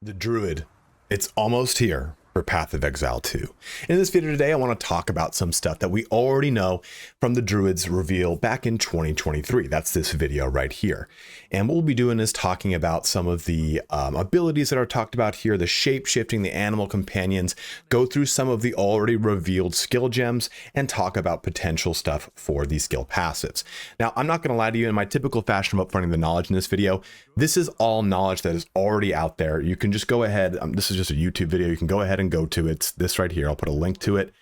The Druid, it's almost here for Path of Exile 2. In this video today, I want to talk about some stuff that we already know from the Druid's reveal back in 2023. That's this video right here. And what we'll be doing is talking about some of the abilities that are talked about here, the shape-shifting, the animal companions, go through some of the already revealed skill gems, and talk about potential stuff for these skill passives. Now, I'm not going to lie to you, in my typical fashion of upfronting the knowledge in this video, this is all knowledge that is already out there. You can just go ahead, this is just a YouTube video, you can go ahead and go to it. It's this right here. I'll put a link to it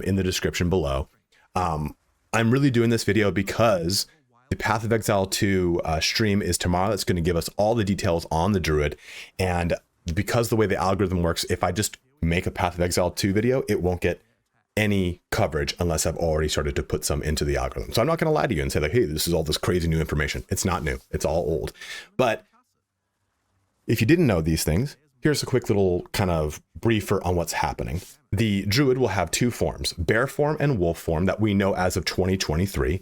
in the description below. I'm really doing this video because the Path of Exile 2 stream is tomorrow. That's going to give us all the details on the Druid. And because the way the algorithm works, if I just make a Path of Exile 2 video, it won't get any coverage unless I've already started to put some into the algorithm. So I'm not going to lie to you and say like, hey, this is all this crazy new information. It's not new. It's all old. But if you didn't know these things, here's a quick little kind of briefer on what's happening. The Druid will have two forms, bear form and wolf form, that we know as of 2023.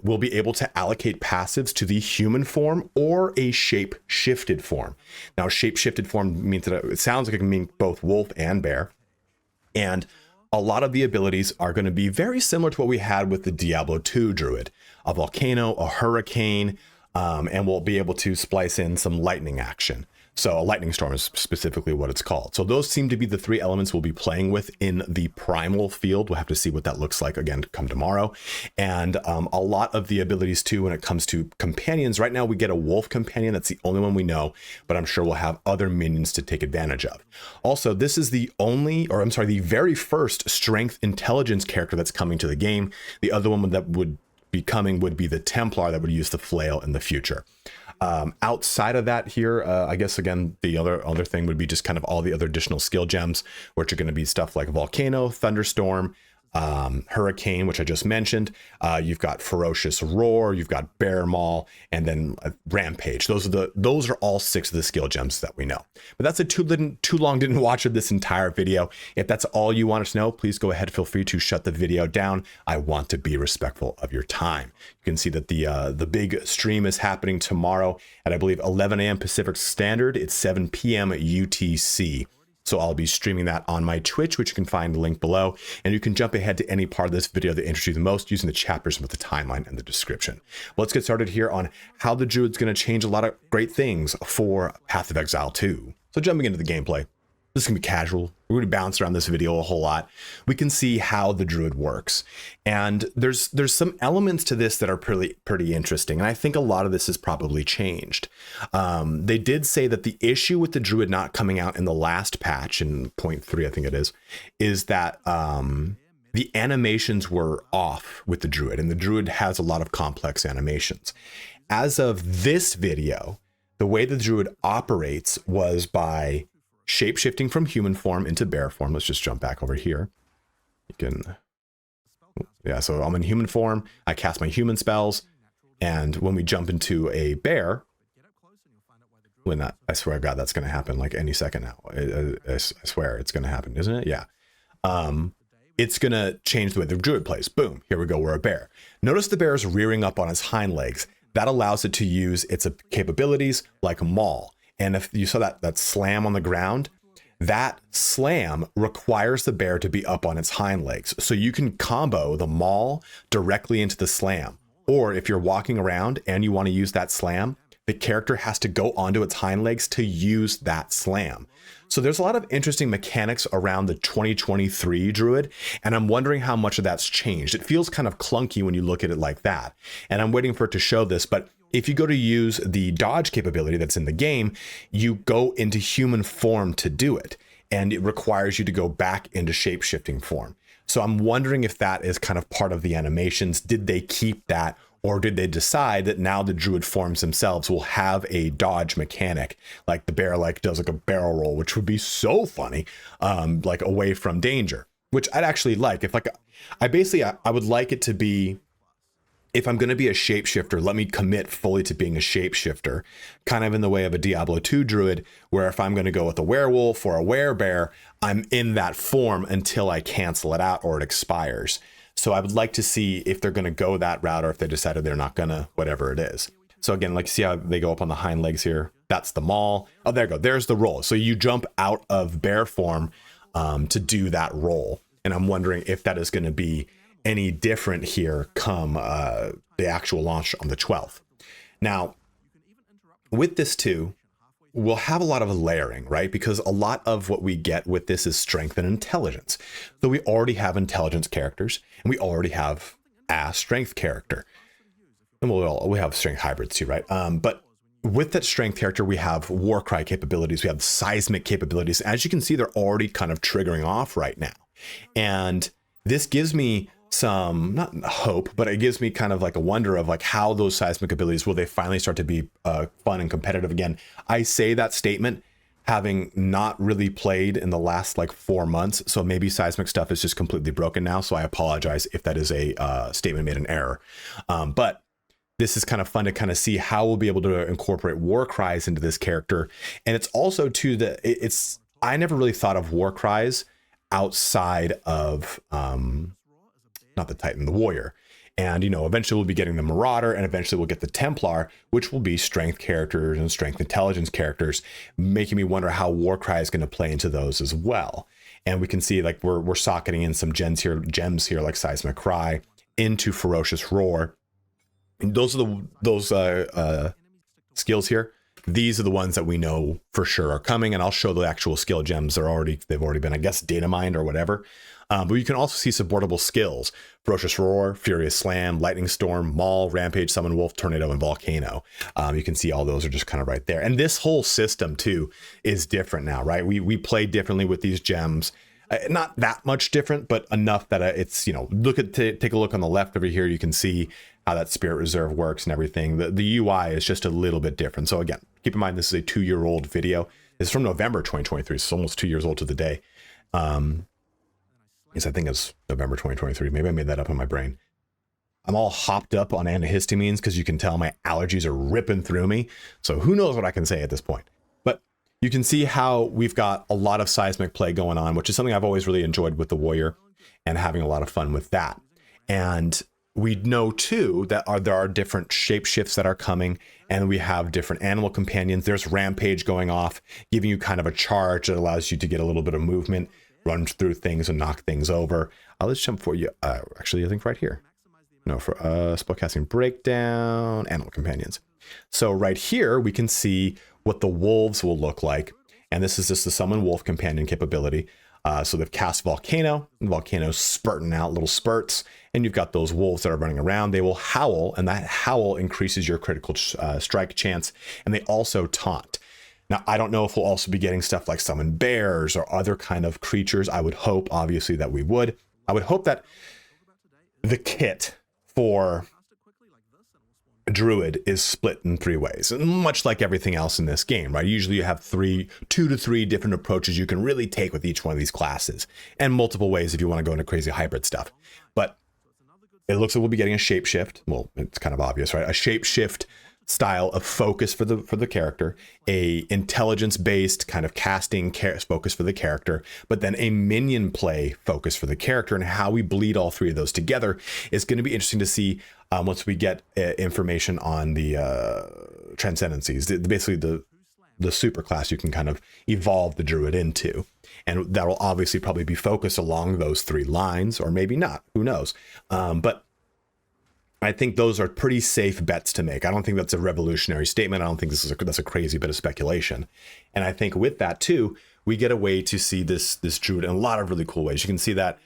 We'll be able to allocate passives to the human form or a shape-shifted form. Now, shape-shifted form means that it sounds like it can mean both wolf and bear. And a lot of the abilities are going to be very similar to what we had with the Diablo 2 Druid, a volcano, a hurricane, and we'll be able to splice in some lightning action. So a lightning storm is specifically what it's called. So those seem to be the three elements we'll be playing with in the primal field. We'll have to see what that looks like again come tomorrow. And a lot of the abilities too, when it comes to companions, right now we get a wolf companion. That's the only one we know, but I'm sure we'll have other minions to take advantage of. Also, this is the very first strength intelligence character that's coming to the game. The other one that would be coming would be the Templar that would use the flail in the future. Outside of that here, I guess, again, the other thing would be just kind of all the other additional skill gems, which are going to be stuff like Volcano, Thunderstorm, Hurricane, which I just mentioned. You've got Ferocious Roar, you've got Bear Maul, and then Rampage. Those are all 6 of the skill gems that we know. But that's too long didn't watch this entire video. If that's all you wanted to know, please go ahead. Feel free to shut the video down. I want to be respectful of your time. You can see that the big stream is happening tomorrow at, I believe, 11 a.m. Pacific Standard. It's 7 p.m. UTC. So I'll be streaming that on my Twitch, which you can find the link below. And you can jump ahead to any part of this video that interests you the most using the chapters with the timeline and the description. Well, let's get started here on how the Druid's going to change a lot of great things for Path of Exile 2. So jumping into the gameplay. This is going to be casual. We're going to bounce around this video a whole lot. We can see how the Druid works. And there's some elements to this that are pretty interesting. And I think a lot of this has probably changed. They did say that the issue with the Druid not coming out in the last patch, in 0.3, I think it is that the animations were off with the Druid. And the Druid has a lot of complex animations. As of this video, the way the Druid operates was by shape-shifting from human form into bear form. Let's just jump back over here. You can, yeah, so I'm in human form. I cast my human spells. And when we jump into a bear, I swear to God, that's going to happen like any second now. I swear it's going to happen, isn't it? Yeah. It's going to change the way the Druid plays. Boom, here we go, we're a bear. Notice the bear is rearing up on its hind legs. That allows it to use its capabilities like maul. And if you saw that slam on the ground, that slam requires the bear to be up on its hind legs. So you can combo the maul directly into the slam. Or if you're walking around and you want to use that slam, the character has to go onto its hind legs to use that slam. So there's a lot of interesting mechanics around the 2023 Druid, and I'm wondering how much of that's changed. It feels kind of clunky when you look at it like that. And I'm waiting for it to show this, but if you go to use the dodge capability that's in the game, you go into human form to do it, and it requires you to go back into shape-shifting form. So I'm wondering if that is kind of part of the animations. Did they keep that, or did they decide that now the Druid forms themselves will have a dodge mechanic, like the bear does like a barrel roll, which would be so funny, like away from danger, which I'd actually like. If I would like it to be, if I'm going to be a shapeshifter, let me commit fully to being a shapeshifter, kind of in the way of a Diablo 2 Druid, where if I'm going to go with a werewolf or a werebear, I'm in that form until I cancel it out or it expires. So I would like to see if they're going to go that route or if they decided they're not going to, whatever it is. So again, like, see how they go up on the hind legs here? That's the maul. Oh, there you go. There's the roll. So you jump out of bear form to do that roll. And I'm wondering if that is going to be any different here come the actual launch on the 12th. Now, with this too, we'll have a lot of layering, right? Because a lot of what we get with this is strength and intelligence. So we already have intelligence characters, and we already have a strength character. And we have strength hybrids too, right? But with that strength character, we have Warcry capabilities, we have seismic capabilities. As you can see, they're already kind of triggering off right now. And this gives me some, not hope, but it gives me kind of like a wonder of like how those seismic abilities, will they finally start to be fun and competitive again? I say that statement having not really played in the last like 4 months. So maybe seismic stuff is just completely broken now. So I apologize if that is a statement made in error. But this is kind of fun to kind of see how we'll be able to incorporate war cries into this character. And it's also too that I never really thought of war cries outside of not the Titan, the warrior. And, you know, eventually we'll be getting the Marauder, and eventually we'll get the Templar, which will be strength characters and strength intelligence characters, making me wonder how Warcry is going to play into those as well. And we can see like we're socketing in some gems here like Seismic Cry into Ferocious Roar. And those are those skills here. These are the ones that we know for sure are coming, and I'll show the actual skill gems. They've already been, I guess, data mined or whatever. But you can also see supportable skills: Ferocious Roar, Furious Slam, Lightning Storm, Maul, Rampage, Summon Wolf, Tornado, and Volcano. You can see all those are just kind of right there. And this whole system too is different now, right? We play differently with these gems. Not that much different, but enough that it's, you know, take a look on the left over here. You can see how that Spirit Reserve works and everything. The UI is just a little bit different. So again, keep in mind, this is a 2-year-old video. It's from November 2023. So it's almost 2 years old to the day. Yes, I think it's November 2023. Maybe I made that up in my brain. I'm all hopped up on antihistamines because you can tell my allergies are ripping through me. So who knows what I can say at this point. But you can see how we've got a lot of seismic play going on, which is something I've always really enjoyed with the warrior and having a lot of fun with that. And we know too that there are different shapeshifts that are coming, and we have different animal companions. There's Rampage going off, giving you kind of a charge that allows you to get a little bit of movement, run through things and knock things over. Let's jump for you. Actually, I think right here. No, for spellcasting breakdown, animal companions. So right here, we can see what the wolves will look like. And this is just the summon wolf companion capability. So they've cast Volcano, and Volcano's spurting out little spurts. And you've got those wolves that are running around. They will howl, and that howl increases your critical strike chance. And they also taunt. Now, I don't know if we'll also be getting stuff like summon bears or other kind of creatures. I would hope, obviously, that we would. I would hope that the kit for Druid is split in 3 ways, much like everything else in this game, right? Usually you have 2 to 3 different approaches you can really take with each one of these classes, and multiple ways if you want to go into crazy hybrid stuff. But it looks like we'll be getting a shapeshift. Well, it's kind of obvious, right? A shapeshift style of focus for the character, a intelligence-based kind of casting focus for the character, but then a minion play focus for the character, and how we bleed all 3 of those together is going to be interesting to see once we get information on the transcendencies, basically the super class you can kind of evolve the Druid into. And that will obviously probably be focused along those 3 lines, or maybe not, who knows. But I think those are pretty safe bets to make. I don't think that's a revolutionary statement. I don't think that's a crazy bit of speculation. And I think with that too, we get a way to see this Druid in a lot of really cool ways. You can see that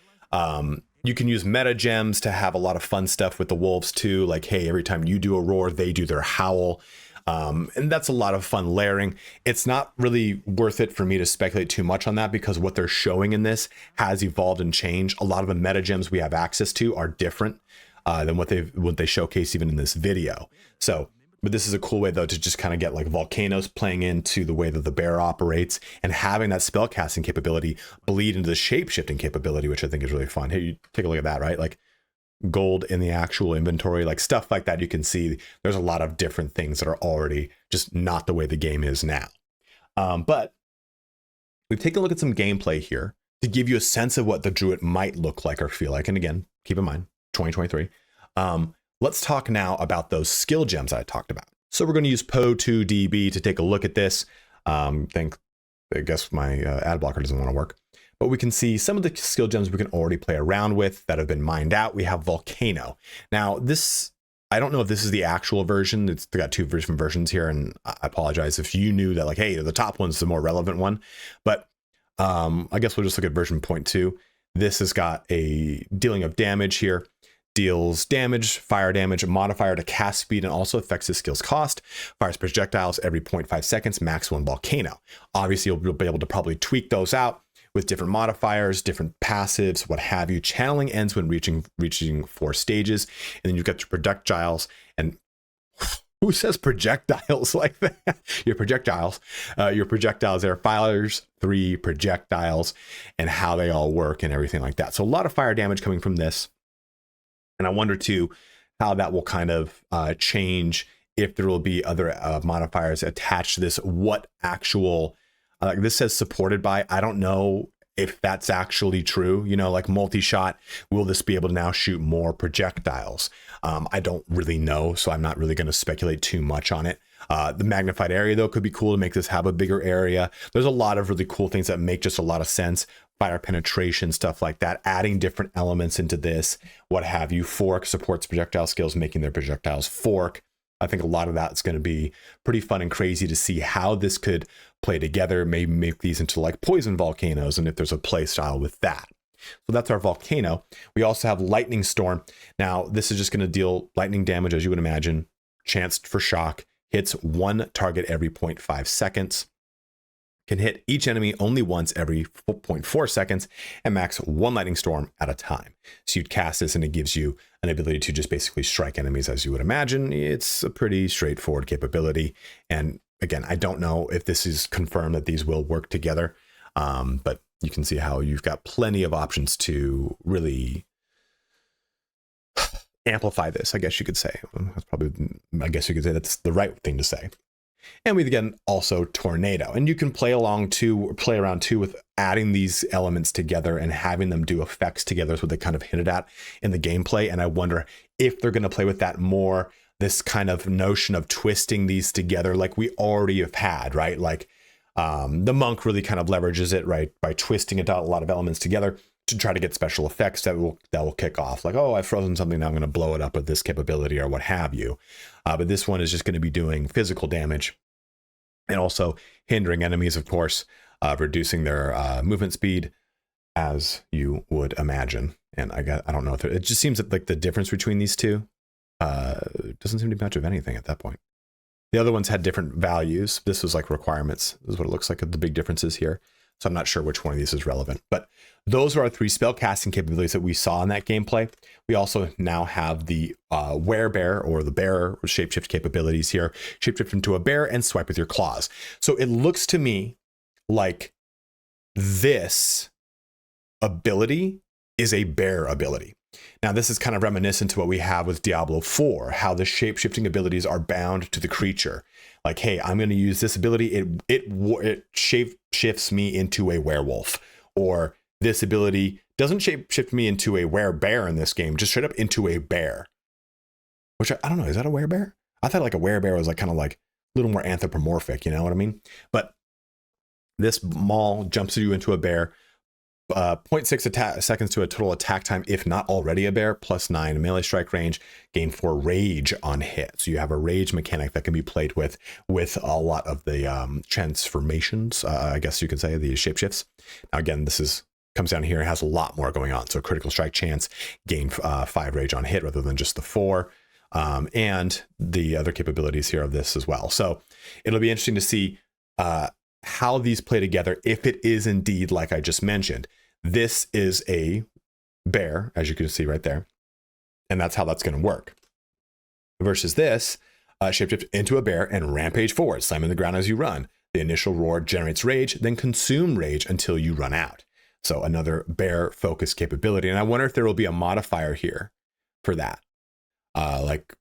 you can use meta gems to have a lot of fun stuff with the wolves too. Like, hey, every time you do a roar, they do their howl. And that's a lot of fun layering. It's not really worth it for me to speculate too much on that, because what they're showing in this has evolved and changed. A lot of the meta gems we have access to are different than what they showcase even in this video. So, but this is a cool way though to just kind of get like volcanoes playing into the way that the bear operates, and having that spell casting capability bleed into the shape shifting capability, which I think is really fun. Hey, you take a look at that, right? Like gold in the actual inventory, like stuff like that. You can see there's a lot of different things that are already just not the way the game is now. But we've taken a look at some gameplay here to give you a sense of what the Druid might look like or feel like. And again, keep in mind, 2023. Let's talk now about those skill gems I talked about. So we're going to use Po2DB to take a look at this. I guess my ad blocker doesn't want to work. But we can see some of the skill gems we can already play around with that have been mined out. We have Volcano. Now this, I don't know if this is the actual version. It's got two different versions here, and I apologize if you knew that, like, hey, the top one's the more relevant one. But I guess we'll just look at version 0.2. This has got a dealing of damage here. Deals damage, fire damage, a modifier to cast speed, and also affects the skill's cost. Fires projectiles every 0.5 seconds, max 1 volcano. Obviously, you'll be able to probably tweak those out with different modifiers, different passives, what have you. Channeling ends when reaching 4 stages, and then you've got your projectiles. And who says projectiles like that? Your projectiles. Your projectiles there, fires 3 projectiles, and how they all work and everything like that. So a lot of fire damage coming from this. And I wonder too how that will kind of change, if there will be other modifiers attached to this. What actual, this says supported by, I don't know if that's actually true. You know, like multi-shot, will this be able to now shoot more projectiles? I don't really know, so I'm not really going to speculate too much on it. The magnified area, though, could be cool to make this have a bigger area. There's a lot of really cool things that make just a lot of sense. Fire penetration, stuff like that, adding different elements into this, what have you. Fork supports projectile skills, making their projectiles fork. I think a lot of that's going to be pretty fun and crazy to see how this could play together, maybe make these into like poison volcanoes, and if there's a play style with that. So that's our volcano. We also have lightning storm. Now, this is just going to deal lightning damage, as you would imagine, chanced for shock, hits 1 target every 0.5 seconds. Can hit each enemy only once every 0.4 seconds, and max 1 lightning storm at a time. So you'd cast this and it gives you an ability to just basically strike enemies, as you would imagine. It's a pretty straightforward capability. And again, I don't know if this is confirmed that these will work together, but you can see how you've got plenty of options to really amplify this, I guess you could say. That's probably, I guess you could say that's the right thing to say. And we again also tornado, and you can play around too with adding these elements together and having them do effects together. Is what they kind of hinted at in the gameplay. And I wonder if they're going to play with that more, this kind of notion of twisting these together like we already have had, right? Like the monk really kind of leverages it, right, by twisting a lot of elements together to try to get special effects that will kick off. Like, oh, I've frozen something, now I'm going to blow it up with this capability or what have you. But this one is just going to be doing physical damage and also hindering enemies, of course, reducing their movement speed, as you would imagine. And I don't know if it just seems that like the difference between these two doesn't seem to be much of anything at that point. The other ones had different values. This was like requirements. This is what it looks like, the big differences here. So I'm not sure which one of these is relevant, but those are our 3 spell casting capabilities that we saw in that gameplay. We also now have the werebear, or the bear shapeshift capabilities here. Shapeshift into a bear and swipe with your claws. So it looks to me like this ability is a bear ability. Now, this is kind of reminiscent to what we have with Diablo 4, how the shape-shifting abilities are bound to the creature. Like, hey, I'm going to use this ability. It shape-shifts me into a werewolf. Or this ability doesn't shape-shift me into a werebear in this game, just straight up into a bear. Which, I don't know, is that a werebear? I thought like a werebear was like kind of like a little more anthropomorphic, you know what I mean? But this maul jumps you into a bear. 0.6 seconds to a total attack time if not already a bear, +9 melee strike range, gain 4 rage on hit. So you have a rage mechanic that can be played with a lot of the transformations, I guess you could say, the shapeshifts. Now again, this comes down here and has a lot more going on. So critical strike chance, gain 5 rage on hit rather than just the 4. And the other capabilities here of this as well. So it'll be interesting to see how these play together, if it is indeed like I just mentioned. This is a bear, as you can see right there, and that's how that's going to work. Versus this, shapeshift into a bear and rampage forward, slamming the ground as you run. The initial roar generates rage, then consume rage until you run out. So another bear focus capability, and I wonder if there will be a modifier here for that. Like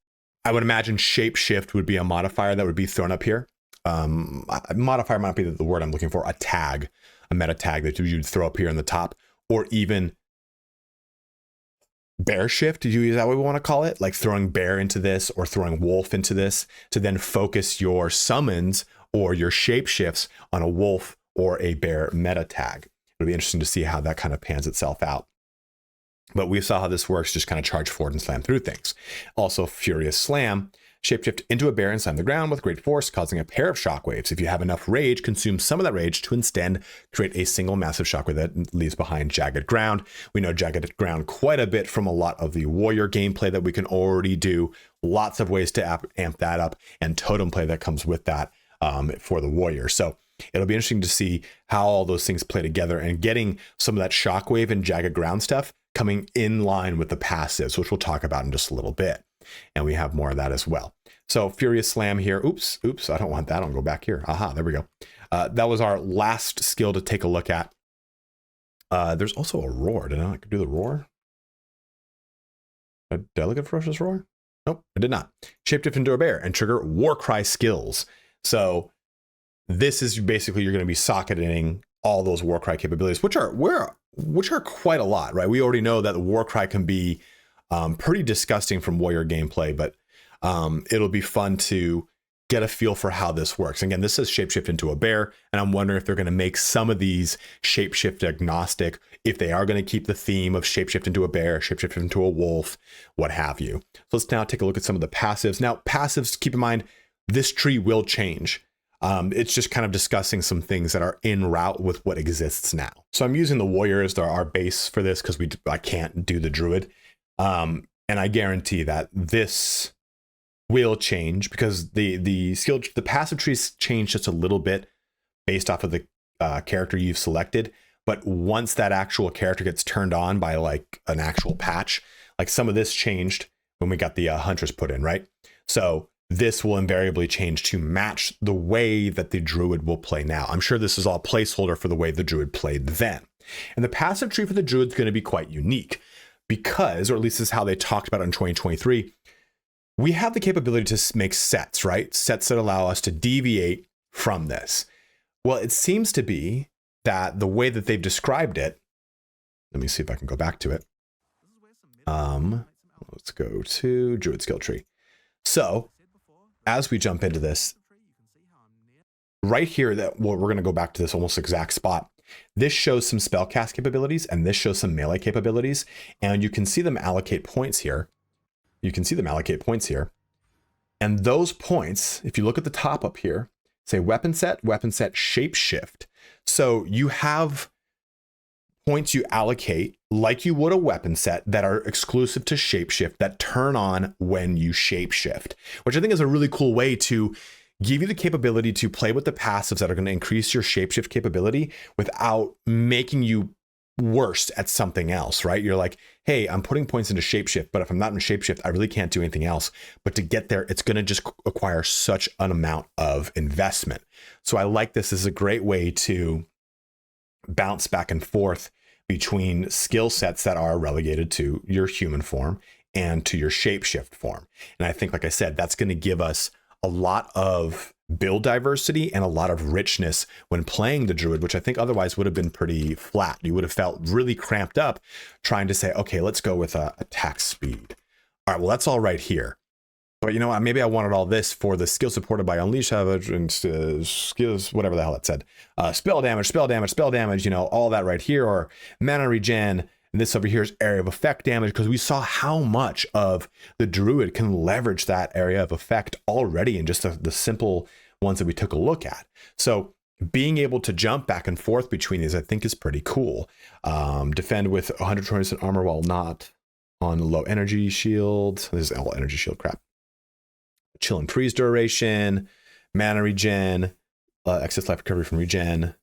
I would imagine shapeshift would be a modifier that would be thrown up here. Modifier might be the word I'm looking for, a meta tag that you'd throw up here in the top, or even bear shift, is that what we want to call it? Like throwing bear into this or throwing wolf into this to then focus your summons or your shape shifts on a wolf or a bear meta tag. It'll be interesting to see how that kind of pans itself out. But we saw how this works, just kind of charge forward and slam through things. Also, Furious Slam, shapeshift into a bear and slam the ground with great force, causing a pair of shockwaves. If you have enough rage, consume some of that rage to instead create a single massive shockwave that leaves behind Jagged Ground. We know Jagged Ground quite a bit from a lot of the warrior gameplay that we can already do. Lots of ways to amp that up, and totem play that comes with that for the warrior. So it'll be interesting to see how all those things play together and getting some of that shockwave and Jagged Ground stuff coming in line with the passives, which we'll talk about in just a little bit. And we have more of that as well. So Furious Slam here. Oops, I don't want that. I'll go back here. Aha, there we go. That was our last skill to take a look at. There's also a roar. Did I not do the roar? Did I look at Ferocious Roar? Nope, I did not. Shapeshift into a bear and trigger Warcry skills. So this is basically, you're going to be socketing all those Warcry capabilities, which are quite a lot, right? We already know that the Warcry can be pretty disgusting from warrior gameplay, but it'll be fun to get a feel for how this works. Again, this is shapeshift into a bear, and I'm wondering if they're going to make some of these shapeshift agnostic, if they are going to keep the theme of shapeshift into a bear, shapeshift into a wolf, what have you. So let's now take a look at some of the passives. Now, passives, keep in mind, this tree will change. It's just kind of discussing some things that are en route with what exists now. So I'm using the warrior as our base for this because I can't do the druid. And I guarantee that this will change because the passive trees change just a little bit based off of the character you've selected. But once that actual character gets turned on by like an actual patch, like some of this changed when we got the Huntress put in, right? So this will invariably change to match the way that the druid will play now. I'm sure this is all placeholder for the way the druid played then. And the passive tree for the druid is going to be quite unique because, or at least this is how they talked about it in 2023, we have the capability to make sets, right? Sets that allow us to deviate from this. Well, it seems to be that the way that they've described it, let me see if I can go back to it. Let's go to Druid skill tree. So as we jump into this, right here, we're going to go back to this almost exact spot. This shows some spellcast capabilities, and this shows some melee capabilities, and you can see them allocate points here. And those points, if you look at the top up here, say weapon set, shape shift. So you have points you allocate like you would a weapon set that are exclusive to shapeshift that turn on when you shapeshift, which I think is a really cool way to give you the capability to play with the passives that are going to increase your shapeshift capability without making you worse at something else, right? You're like, hey, I'm putting points into shapeshift, but if I'm not in shapeshift, I really can't do anything else. But to get there, it's going to just acquire such an amount of investment. So I like this as a great way to bounce back and forth between skill sets that are relegated to your human form and to your shapeshift form. And I think, like I said, that's going to give us a lot of build diversity and a lot of richness when playing the druid, which I think otherwise would have been pretty flat. You would have felt really cramped up trying to say, okay, let's go with attack speed. All right, well, that's all right here. But you know what? Maybe I wanted all this for the skill supported by Unleash Savage and skills, whatever the hell it said. Spell damage, you know, all that right here, or mana regen. And this over here is area of effect damage, because we saw how much of the druid can leverage that area of effect already in just the simple ones that we took a look at. So being able to jump back and forth between these, I think, is pretty cool. Defend with 120% armor while not on low energy shield. This is all energy shield crap. Chill and freeze duration, mana regen, excess life recovery from regen,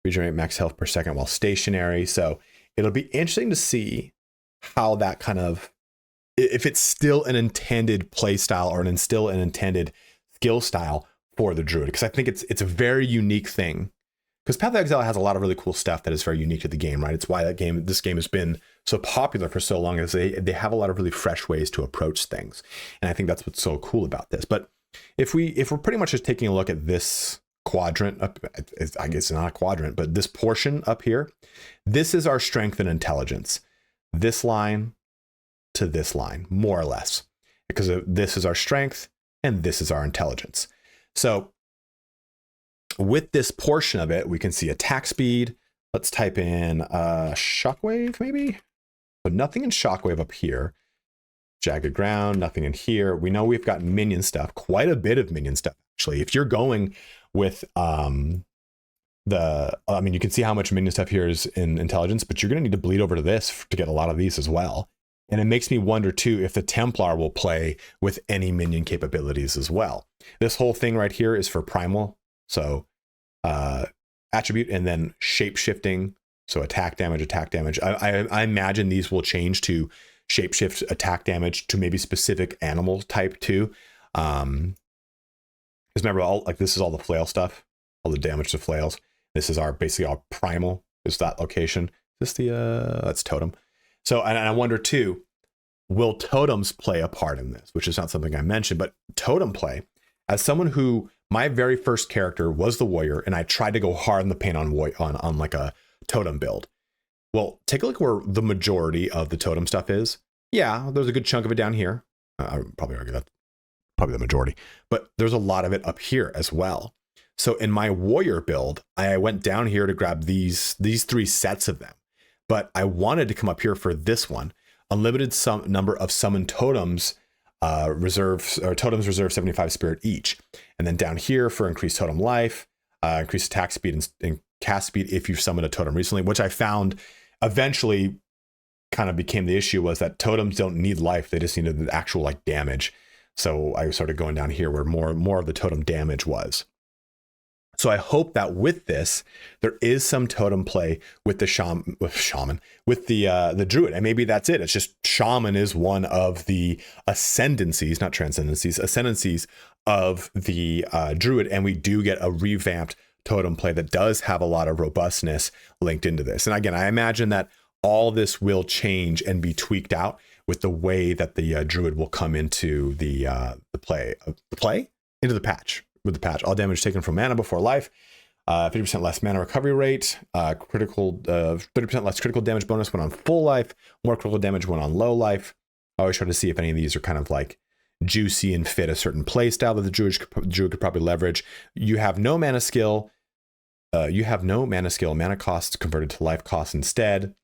regenerate max health per second while stationary. So it'll be interesting to see how that kind of, if it's still an intended play style or still an intended skill style for the druid, because I think it's a very unique thing. Because Path of Exile has a lot of really cool stuff that is very unique to the game, right? It's why this game has been so popular for so long, is they have a lot of really fresh ways to approach things. And I think that's what's so cool about this. But if we're pretty much just taking a look at this quadrant up, I guess it's not a quadrant, but this portion up here, this is our strength and intelligence. This line to this line, more or less, because this is our strength and this is our intelligence. So with this portion of it, we can see attack speed. Let's type in shockwave, maybe. So nothing in shockwave up here. Jagged ground, nothing in here. We know we've got minion stuff, quite a bit of minion stuff, actually. If you're going with you can see how much minion stuff here is in intelligence, but you're going to need to bleed over to this to get a lot of these as well. And it makes me wonder too if the Templar will play with any minion capabilities as well. This whole thing right here is for primal, so attribute, and then shape shifting, so attack damage. I imagine these will change to shapeshift attack damage to maybe specific animal type too. Because remember, this is all the flail stuff, all the damage to flails. This is basically our primal, is that location. Is this that's totem. So, and I wonder too, will totems play a part in this? Which is not something I mentioned, but totem play, as someone who, my very first character was the warrior, and I tried to go hard in the paint on like a totem build. Well, take a look where the majority of the totem stuff is. Yeah, there's a good chunk of it down here. I would probably argue that's probably the majority, but there's a lot of it up here as well. So in my warrior build, I went down here to grab these 3 sets of them, but I wanted to come up here for this one. Unlimited number of summoned totems totems reserve 75 spirit each. And then down here for increased totem life, increased attack speed and cast speed if you've summoned a totem recently, which I found eventually kind of became the issue, was that totems don't need life. They just needed the actual like damage. So I started going down here where more of the totem damage was. So I hope that with this, there is some totem play with the the druid, and maybe that's it. It's just shaman is one of the ascendancies, not transcendencies, ascendancies of the druid, and we do get a revamped totem play that does have a lot of robustness linked into this. And again, I imagine that all this will change and be tweaked out with the way that the druid will come into the patch. With the patch, all damage taken from mana before life, 50% less mana recovery rate, 30% less critical damage bonus when on full life, more critical damage when on low life. I always try to see if any of these are kind of like juicy and fit a certain play style that the druid could probably leverage. You have no mana skill. Mana costs converted to life costs instead.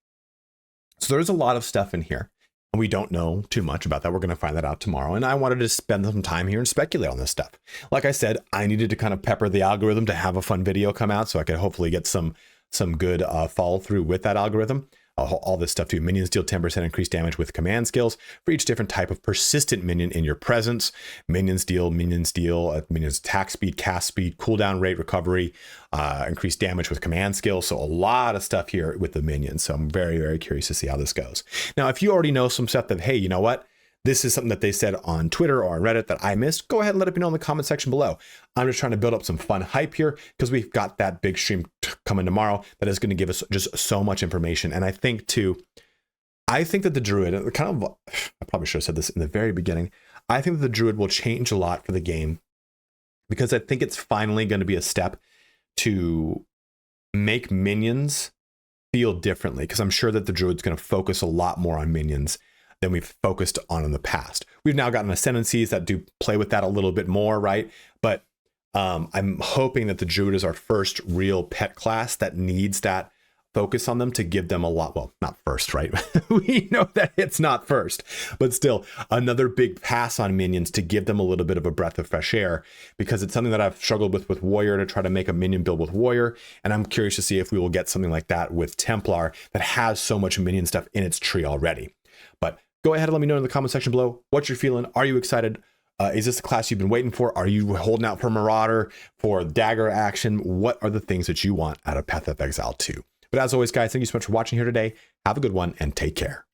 So there's a lot of stuff in here. And we don't know too much about that. We're going to find that out tomorrow. And I wanted to spend some time here and speculate on this stuff. Like I said, I needed to kind of pepper the algorithm to have a fun video come out so I could hopefully get some good follow through with that algorithm. All this stuff too. Minions deal 10% increased damage with command skills for each different type of persistent minion in your presence. Minions deal minions attack speed, cast speed, cooldown rate, recovery, increased damage with command skills. So a lot of stuff here with the minions. So I'm very, very curious to see how this goes. Now, if you already know some stuff that, hey, you know what? This is something that they said on Twitter or on Reddit that I missed, go ahead and let me know in the comment section below. I'm just trying to build up some fun hype here because we've got that big stream coming tomorrow that is going to give us just so much information. And I think that the druid, I probably should have said this in the very beginning. I think that the druid will change a lot for the game because I think it's finally going to be a step to make minions feel differently, because I'm sure that the druid's going to focus a lot more on minions than we've focused on in the past. We've now gotten ascendancies that do play with that a little bit more, right? But I'm hoping that the druid is our first real pet class that needs that focus on them to give them a lot. Well, not first, right? We know that it's not first, but still another big pass on minions to give them a little bit of a breath of fresh air, because it's something that I've struggled with warrior, to try to make a minion build with warrior. And I'm curious to see if we will get something like that with Templar that has so much minion stuff in its tree already. But go ahead and let me know in the comment section below what you're feeling. Are you excited? Is this the class you've been waiting for? Are you holding out for Marauder, for dagger action? What are the things that you want out of Path of Exile 2? But as always, guys, thank you so much for watching here today. Have a good one and take care.